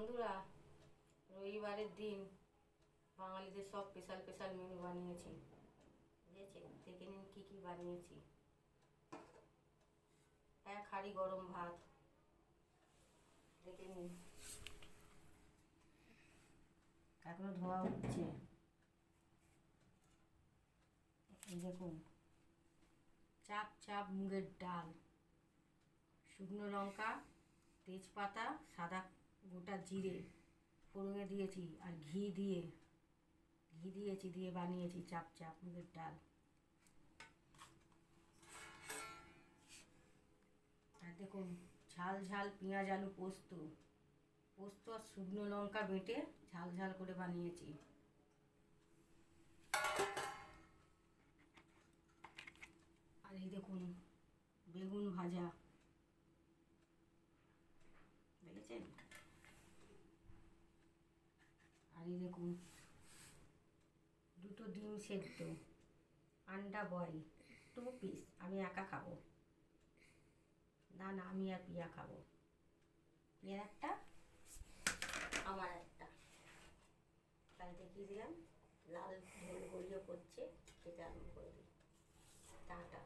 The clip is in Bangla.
বন্ধুরা, রবিবারের দিন বাঙালিদের সব স্পেশাল স্পেশাল মেনু বানিয়েছি। বুঝেছেন? দেখে নিন কী কী বানিয়েছি। এক হাঁড়ি গরম ভাত, দেখে নিন এখনো ধোয়া হচ্ছে। এই দেখুন, চাপ চাপ মুগের ডাল, শুকনো লঙ্কা, তেজপাতা, সাদা গোটা জিরে ফোড়নে দিয়েছি, আর ঘি দিয়েছি, দিয়ে বানিয়েছি চাপ চাপ মুগের ডাল। আর দেখুন, ঝাল ঝাল পেঁয়াজ আলু পোস্ত আর শুকনো লঙ্কা বেটে ঝাল ঝাল করে বানিয়েছি। আর এই দেখুন, বেগুন ভাজা, দেখেছেন? আর এই দেখুন, দুটো ডিম সেদ্ধ, আন্ডা বয়েল 2 পিস। আমি একা খাবো না, আমি আর পিয়া খাবো। পিয়ার একটা, আমার একটা। তাই দেখিয়ে দিলাম। লাল ঝোল গড়িয়ে করছে, খেতে আরম্ভ করে দিই। টাটা।